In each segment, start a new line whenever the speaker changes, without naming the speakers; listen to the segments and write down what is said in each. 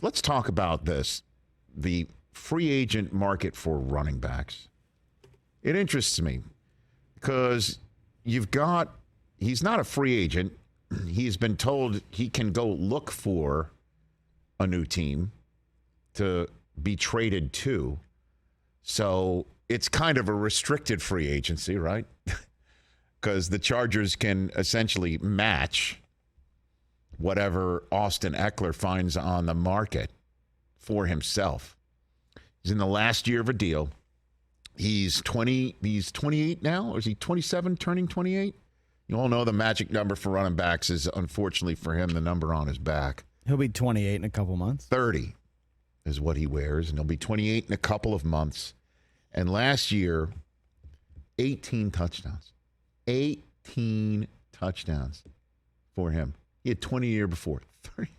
let's talk about this. The free agent market for running backs. It interests me because he's not a free agent. He's been told he can go look for a new team to be traded to. So it's kind of a restricted free agency, right? Because the Chargers can essentially match whatever Austin Ekeler finds on the market for himself. He's in the last year of a deal. He's 28 now, or is he 27, turning 28? You all know the magic number for running backs is, unfortunately for him, the number on his back.
He'll be 28 in a couple months.
30 is what he wears, and he'll be 28 in a couple of months. And last year, 18 touchdowns. 18 touchdowns for him. He had 20 a year before. 30.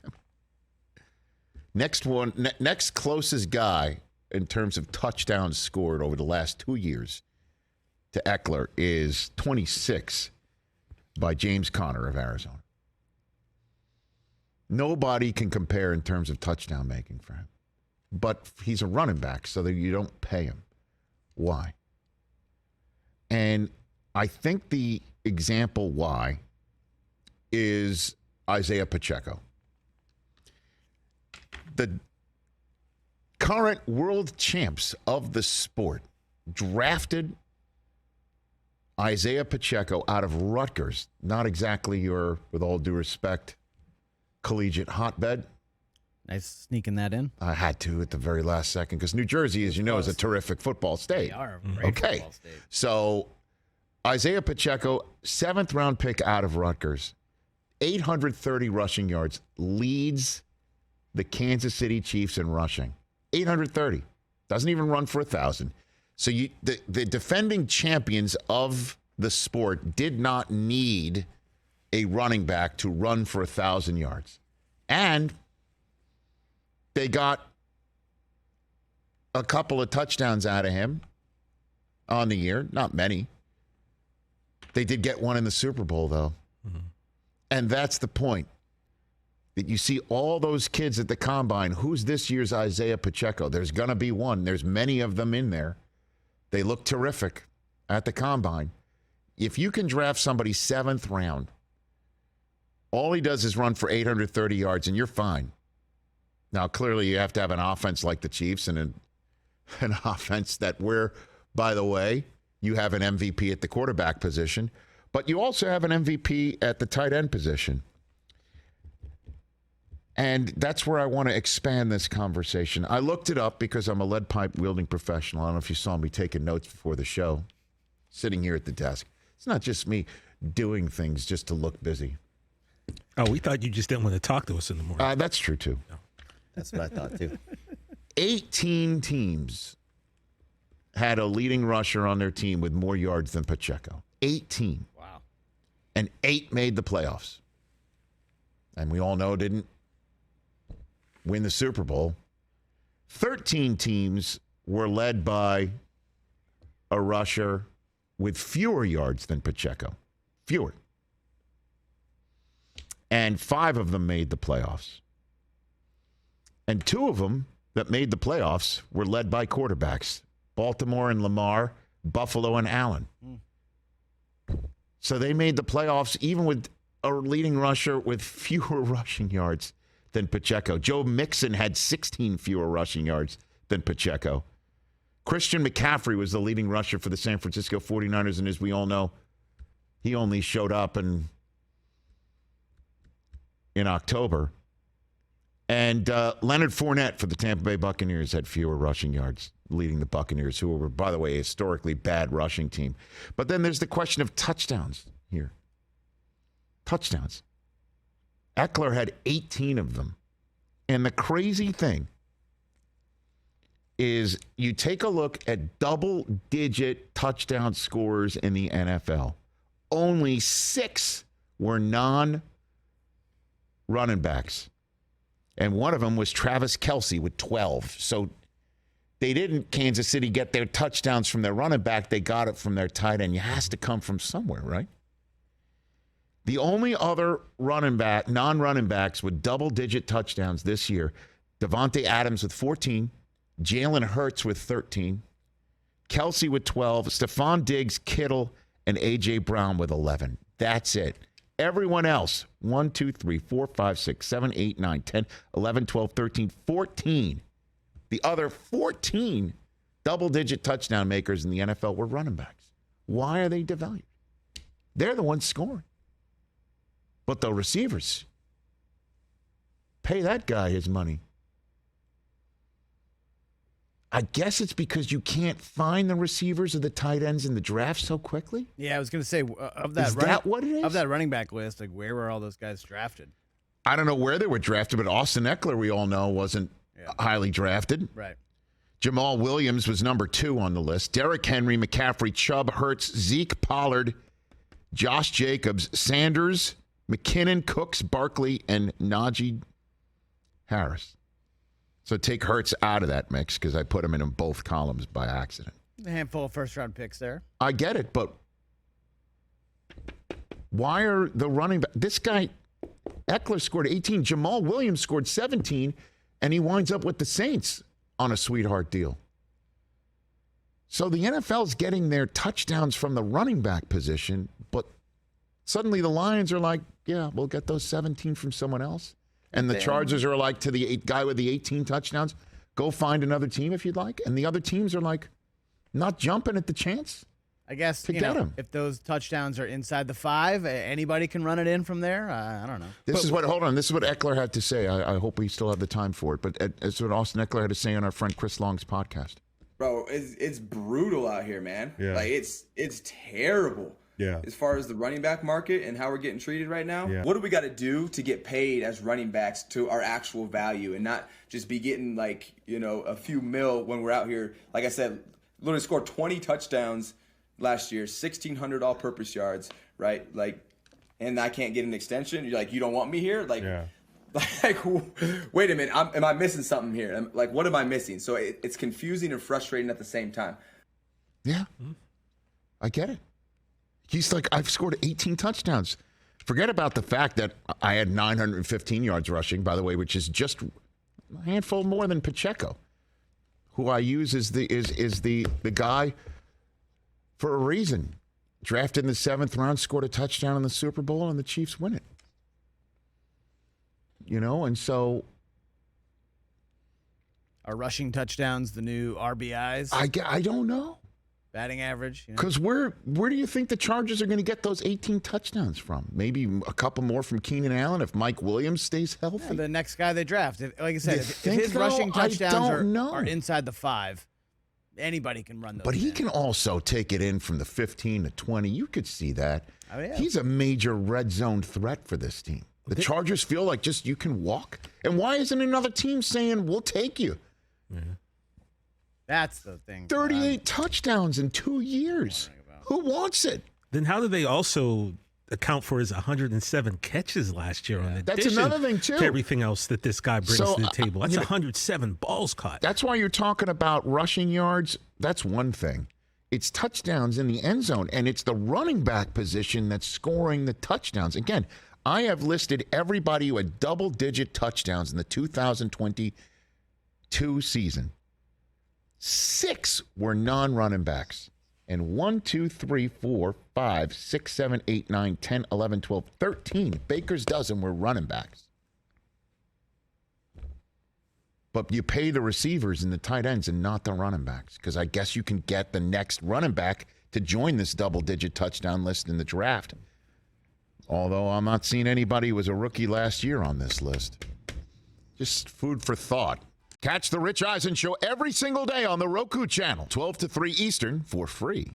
Next closest guy in terms of touchdowns scored over the last 2 years to Ekeler is 26 by James Conner of Arizona. Nobody can compare in terms of touchdown making for him. But he's a running back, so that you don't pay him. Why? And I think the example why is Isaiah Pacheco. The current world champs of the sport drafted Isaiah Pacheco out of Rutgers. Not exactly your, with all due respect, collegiate hotbed.
Nice sneaking that in.
I had to at the very last second because New Jersey, as you know, is a terrific football state.
They are a great football state.
So Isaiah Pacheco, 7th round pick out of Rutgers, 830 rushing yards, leads the Kansas City Chiefs in rushing. 830. Doesn't even run for 1,000. So the defending champions of the sport did not need a running back to run for 1,000 yards. And they got a couple of touchdowns out of him on the year. Not many. They did get one in the Super Bowl, though. Mm-hmm. And that's the point. That you see all those kids at the combine. Who's this year's Isaiah Pacheco? There's going to be one. There's many of them in there. They look terrific at the combine. If you can draft somebody 7th round, all he does is run for 830 yards, and you're fine. Now, clearly, you have to have an offense like the Chiefs and an offense that where, by the way, you have an MVP at the quarterback position, but you also have an MVP at the tight end position. And that's where I want to expand this conversation. I looked it up because I'm a lead pipe wielding professional. I don't know if you saw me taking notes before the show, sitting here at the desk. It's not just me doing things just to look busy.
Oh, we thought you just didn't want to talk to us in the morning.
That's true, too.
No.
That's what I thought, too.
18 teams had a leading rusher on their team with more yards than Pacheco. 18.
Wow.
And 8 made the playoffs. And we all know didn't win the Super Bowl. 13 teams were led by a rusher with fewer yards than Pacheco. Fewer. And 5 of them made the playoffs. And 2 of them that made the playoffs were led by quarterbacks. Baltimore and Lamar, Buffalo and Allen. So they made the playoffs even with a leading rusher with fewer rushing yards than Pacheco. Joe Mixon had 16 fewer rushing yards than Pacheco. Christian McCaffrey was the leading rusher for the San Francisco 49ers, and as we all know, he only showed up in October. And Leonard Fournette for the Tampa Bay Buccaneers had fewer rushing yards, leading the Buccaneers, who were, by the way, a historically bad rushing team. But then there's the question of touchdowns here. Touchdowns. Ekeler had 18 of them. And the crazy thing is you take a look at double-digit touchdown scorers in the NFL. Only 6 were non-running backs. And one of them was Travis Kelce with 12. So they didn't, Kansas City, get their touchdowns from their running back. They got it from their tight end. It has to come from somewhere, right? The only other running back, non-running backs with double-digit touchdowns this year, Devontae Adams with 14. Jalen Hurts with 13. Kelsey with 12. Stephon Diggs, Kittle, and A.J. Brown with 11. That's it. Everyone else, 1, 2, 3, 4, 5, 6, 7, 8, 9, 10, 11, 12, 13, 14. The other 14 double-digit touchdown makers in the NFL were running backs. Why are they devalued? They're the ones scoring. But the receivers, pay that guy his money. I guess it's because you can't find the receivers or the tight ends in the draft so quickly.
Yeah, I was going to say, of that,
Is that what it is?
Of that running back list, like where were all those guys drafted?
I don't know where they were drafted, but Austin Ekeler, we all know, wasn't highly drafted.
Right.
Jamal Williams was number 2 on the list. Derrick Henry, McCaffrey, Chubb, Hurts, Zeke, Pollard, Josh Jacobs, Sanders, McKinnon, Cooks, Barkley, and Najee Harris. So take Hurts out of that mix because I put him in both columns by accident.
A handful of first-round picks there.
I get it, but why are the running back? This guy, Ekeler, scored 18. Jamal Williams scored 17, and he winds up with the Saints on a sweetheart deal. So the NFL's getting their touchdowns from the running back position, but suddenly the Lions are like, yeah, we'll get those 17 from someone else. And the Chargers are like to the guy with the 18 touchdowns, go find another team if you'd like. And the other teams are like not jumping at the chance.
I guess
to get him.
If those touchdowns are inside the 5, anybody can run it in from there. I don't know.
This is what Ekeler had to say. I hope we still have the time for it. But it's what Austin Ekeler had to say on our friend Chris Long's podcast.
Bro, it's brutal out here, man.
Yeah.
Like it's terrible.
Yeah.
As far as the running back market and how we're getting treated right now, what do we got to do to get paid as running backs to our actual value and not just be getting like, a few mil when we're out here? Like I said, literally scored 20 touchdowns last year, 1,600 all-purpose yards, right? Like, and I can't get an extension. You're like, you don't want me here? Like, wait a minute, am I missing something here? Like, what am I missing? So it's confusing and frustrating at the same time.
Yeah, I get it. He's like, I've scored 18 touchdowns. Forget about the fact that I had 915 yards rushing, by the way, which is just a handful more than Pacheco, who I use as the guy for a reason. Drafted in the 7th round, scored a touchdown in the Super Bowl, and the Chiefs win it. And so
Are rushing touchdowns the new RBIs?
I don't know.
Batting average?
Because where do you think the Chargers are going to get those 18 touchdowns from? Maybe a couple more from Keenan Allen if Mike Williams stays healthy?
Yeah, the next guy they draft. Like I said, if his
so?
rushing touchdowns
are
inside the 5, anybody can run those.
But he can also take it in from the 15 to 20. You could see that.
Oh, yeah.
He's a major red zone threat for this team. The Chargers feel like just you can walk. And why isn't another team saying, we'll take you?
Yeah.
That's the thing.
38 touchdowns in 2 years. Who wants it?
Then how do they also account for his 107 catches last year on
That's
addition
another thing, too.
to everything else that this guy brings to the table? That's 107 balls caught.
That's why you're talking about rushing yards. That's one thing. It's touchdowns in the end zone, and it's the running back position that's scoring the touchdowns. Again, I have listed everybody who had double-digit touchdowns in the 2022 season. 6 were non-running backs. And 1, 2, 3, 4, 5, 6, 7, 8, 9, 10, 11, 12, 13. Baker's dozen were running backs. But you pay the receivers and the tight ends and not the running backs. Because I guess you can get the next running back to join this double-digit touchdown list in the draft. Although I'm not seeing anybody who was a rookie last year on this list. Just food for thought. Catch the Rich Eisen Show every single day on the Roku channel, 12 to 3 Eastern, for free.